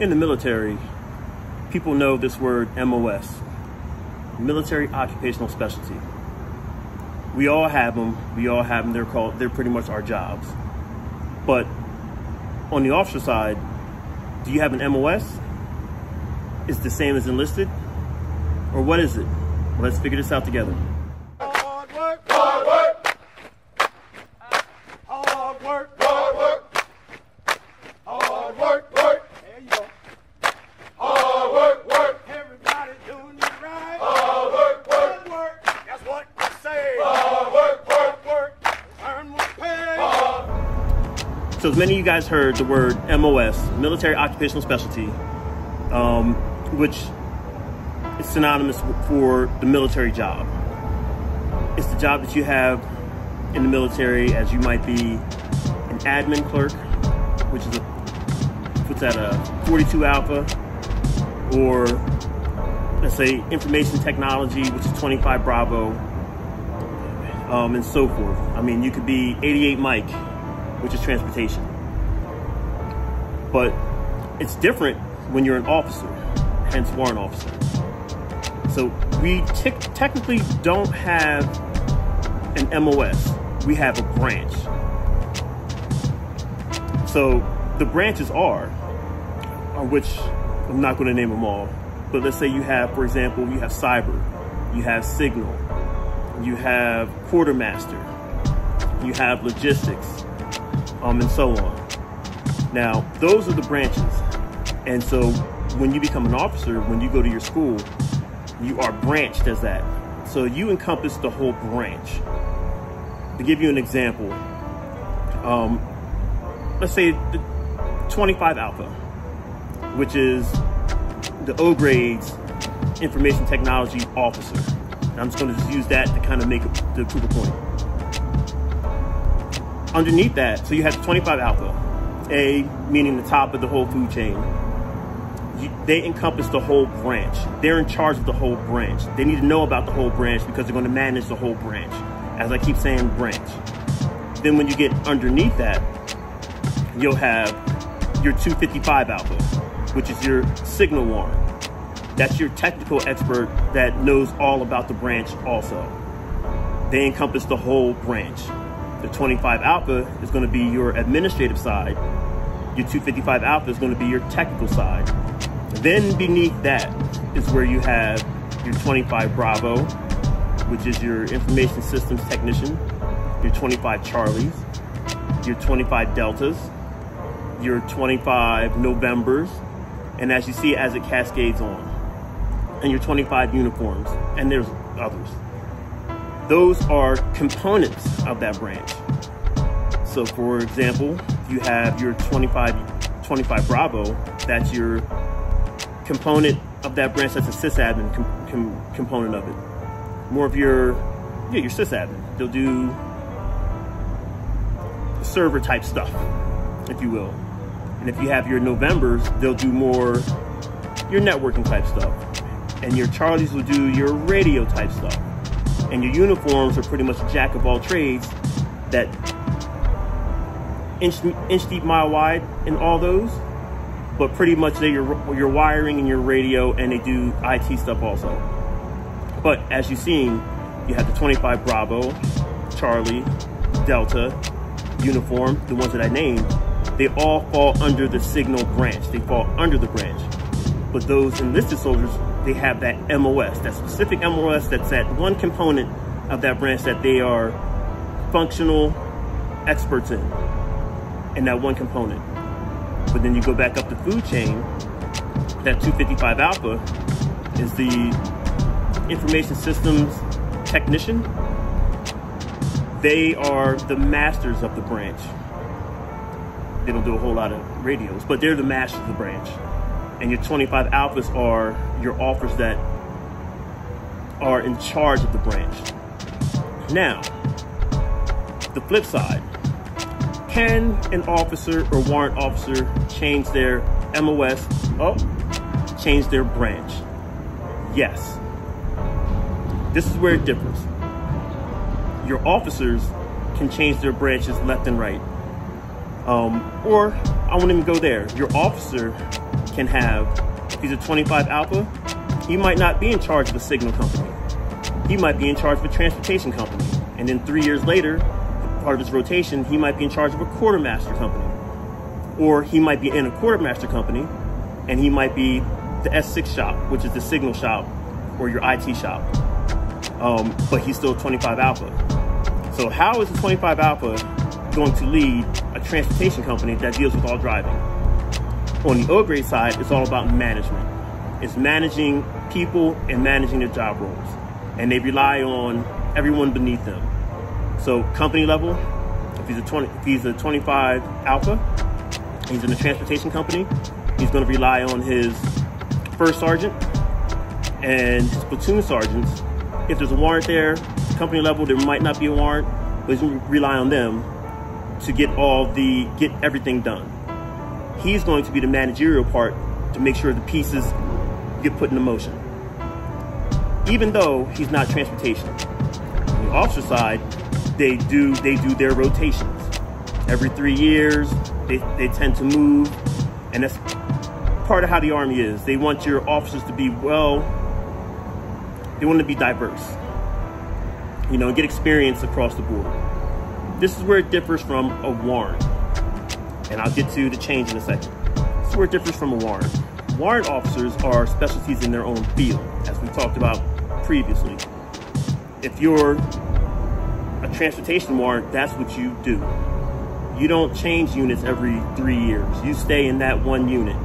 In the military, people know this word MOS, Military Occupational Specialty. We all have them. They're pretty much our jobs. But on the officer side, do you have an MOS? Is it the same as enlisted? Or what is it? Let's figure this out together. Hard work, hard work. Hard work, hard work. Hard work, work. There you go. Hard work, work. Everybody doing it right. Hard work, work, work. That's what I say. Hard work, work, work. Earn more pay. So as many of you guys heard the word MOS, Military Occupational Specialty, which is synonymous for the military job. It's the job that you have in the military, as you might be an admin clerk, which is puts at a 42 Alpha, or let's say information technology, which is 25 Bravo, and so forth. I mean, you could be 88 Mike, which is transportation. But it's different when you're an officer, hence warrant officer. So we technically don't have an MOS, we have a branch. So the branches are which I'm not going to name them all, but let's say you have, for example, you have cyber, you have signal, you have quartermaster, you have logistics, and so on. Now, those are the branches. And so when you become an officer, when you go to your school, you are branched as that. So you encompass the whole branch. To give you an example, let's say the 25 Alpha, which is the O grades information technology officer. I'm just going to use that to kind of make the proof of point. Underneath that, so you have the 25 Alpha, A meaning the top of the whole food chain. They encompass the whole branch. They're in charge of the whole branch. They need to know about the whole branch because they're going to manage the whole branch. As I keep saying, branch. Then when you get underneath that, you'll have your 255 Alpha, which is your signal warrant. That's your technical expert that knows all about the branch also. They encompass the whole branch. The 25 Alpha is going to be your administrative side. Your 255 Alpha is going to be your technical side. Then beneath that is where you have your 25 Bravo, which is your information systems technician, your 25 Charlies, your 25 Deltas, your 25 Novembers, and as you see, as it cascades on, and your 25 uniforms, and there's others. Those are components of that branch. So for example, you have your 25 Bravo, that's your component of that branch, that's a sysadmin component of it. More of your sysadmin. They'll do server type stuff, if you will. And if you have your Novembers, they'll do more your networking type stuff. And your Charlies will do your radio type stuff. And your uniforms are pretty much a jack of all trades, that inch deep, mile wide in all those. But pretty much they're your wiring and your radio, and they do IT stuff also. But as you've seen, you have the 25 Bravo, Charlie, Delta, uniform, the ones that I named, they all fall under the signal branch. They fall under the branch. But those enlisted soldiers, they have that MOS, that specific MOS, that's that one component of that branch that they are functional experts in that one component. But then you go back up the food chain, that 255 Alpha is the information systems technician. They are the masters of the branch. They don't do a whole lot of radios, but they're the masters of the branch. And your 25 Alphas are your officers that are in charge of the branch. Now, the flip side. Can an officer or warrant officer change their MOS, change their branch? Yes. This is where it differs. Your officers can change their branches left and right. Or I won't even go there. Your officer can have, if he's a 25 Alpha, he might not be in charge of a signal company. He might be in charge of a transportation company. And then 3 years later, part of his rotation, he might be in charge of a quartermaster company. Or he might be in a quartermaster company, and he might be the S6 shop, which is the signal shop, or your IT shop. But he's still 25 Alpha. So how is a 25 Alpha going to lead a transportation company that deals with all driving? On the O grade side, it's all about management. It's managing people and managing their job roles. And they rely on everyone beneath them. So company level, if he's a 25 Alpha, he's in a transportation company, he's going to rely on his first sergeant and his platoon sergeants. If there's a warrant there, company level, there might not be a warrant, but he's going to rely on them to get everything done. He's going to be the managerial part to make sure the pieces get put into motion, even though he's not transportation. On the officer side, they do their rotations every 3 years. They tend to move, and that's part of how the Army is. They want your officers to be they want to be diverse, you know, and get experience across the board. This is where it differs from a warrant, and I'll get to the change in a second. This is where it differs from a warrant. Warrant officers are specialties in their own field, as we talked about previously. If you're a transportation warrant, that's what you do. You don't change units every 3 years. You stay in that one unit,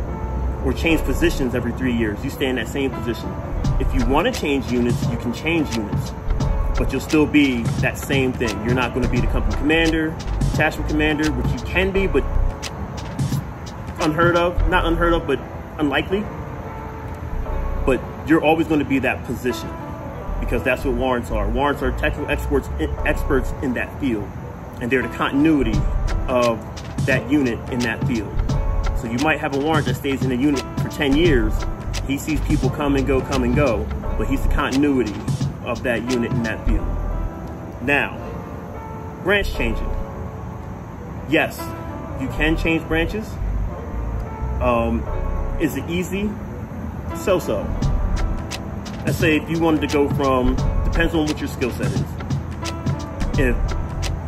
or change positions every 3 years. You stay in that same position. If you want to change units, you can change units, but you'll still be that same thing. You're not going to be the company commander, detachment commander, which you can be, but not unheard of, but unlikely. But you're always going to be that position, because that's what warrants are. Warrants are technical experts in that field, and they're the continuity of that unit in that field. So you might have a warrant that stays in a unit for 10 years. He sees people come and go, but he's the continuity of that unit in that field. Now, branch changing. Yes, you can change branches. Is it easy? So-so. Let's say if you wanted to go from, depends on what your skill set is. If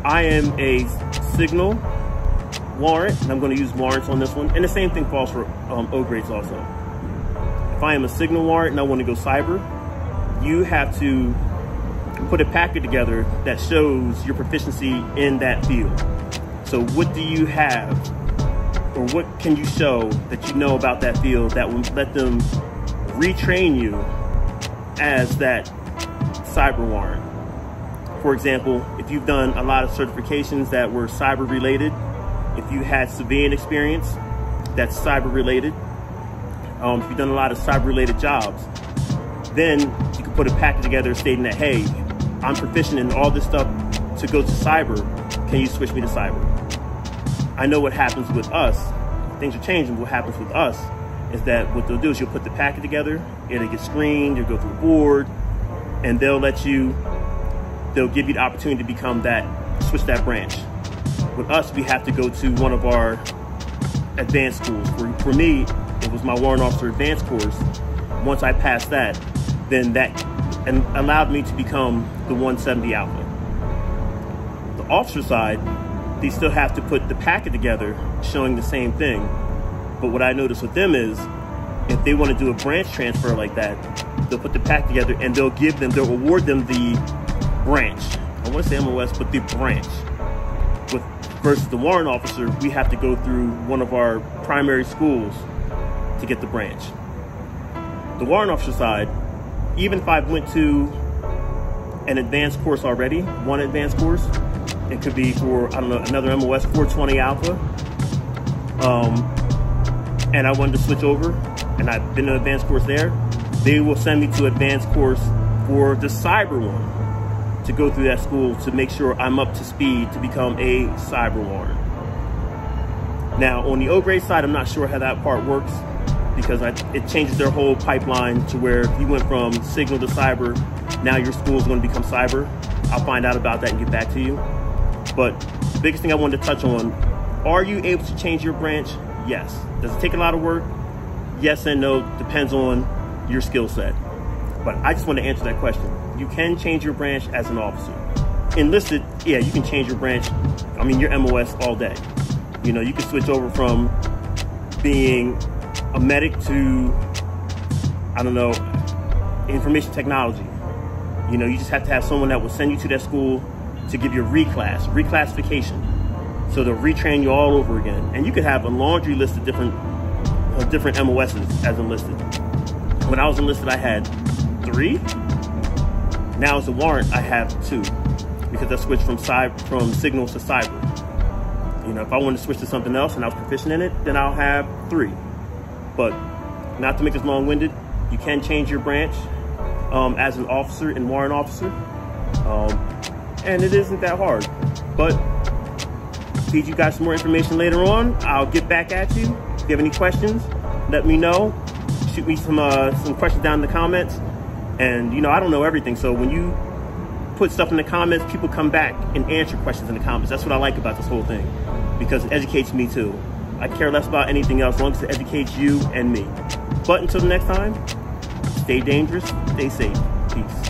I am a signal warrant, and I'm going to use warrants on this one, and the same thing falls for O grades also. If I am a signal warrant and I want to go cyber, you have to put a packet together that shows your proficiency in that field. So what do you have, or what can you show that you know about that field that will let them retrain you as that cyber warrant? For example, if you've done a lot of certifications that were cyber related, if you had civilian experience that's cyber related, if you've done a lot of cyber related jobs, then you can put a packet together stating that, hey, I'm proficient in all this stuff to go to cyber. Can you switch me to cyber? I know what happens with us. Things are changing. What happens with us is that what they'll do is you'll put the packet together, it'll get screened, you'll go through the board, and they'll give you the opportunity to become switch that branch. With us, we have to go to one of our advanced schools. For me, it was my warrant officer advanced course. Once I passed that, then that allowed me to become the 170 Alpha. The officer side, they still have to put the packet together showing the same thing. But what I noticed with them is, if they want to do a branch transfer like that, they'll put the packet together and they'll award them the branch. I want to say MOS, but the branch. Versus the warrant officer, we have to go through one of our primary schools to get the branch. The warrant officer side, even if I went to an advanced course already, one advanced course, it could be for, I don't know, another MOS 420 Alpha, and I wanted to switch over, and I've been in an advanced course there, they will send me to advanced course for the cyber one, to go through that school to make sure I'm up to speed to become a cyber warrant. Now, on the O grade side, I'm not sure how that part works, because it changes their whole pipeline to where if you went from signal to cyber, now your school is going to become cyber. I'll find out about that and get back to you. But the biggest thing I wanted to touch on, are you able to change your branch? Yes. Does it take a lot of work? yes and no, depends on your skill set. But I just want to answer that question. You can change your branch as an officer. Enlisted, yeah, you can change your branch, I mean your MOS all day. You know, you can switch over from being a medic to, I don't know, information technology. You know, you just have to have someone that will send you to that school to give you a reclassification. So they'll retrain you all over again. And you could have a laundry list of different MOSs as enlisted. When I was enlisted, I had 3. Now as a warrant, I have 2. Because I switched from signals to cyber. You know, if I wanted to switch to something else and I was proficient in it, then I'll have 3. But not to make this long-winded, you can change your branch as an officer and warrant officer. And it isn't that hard. But feed you guys some more information later on. I'll get back at you. If you have any questions, let me know. Shoot me some questions down in the comments. And you know, I don't know everything, so when you put stuff in the comments, people come back and answer questions in the comments. That's what I like about this whole thing, because it educates me too. I care less about anything else as long as it educates you and me. But until the next time, stay dangerous, stay safe. Peace.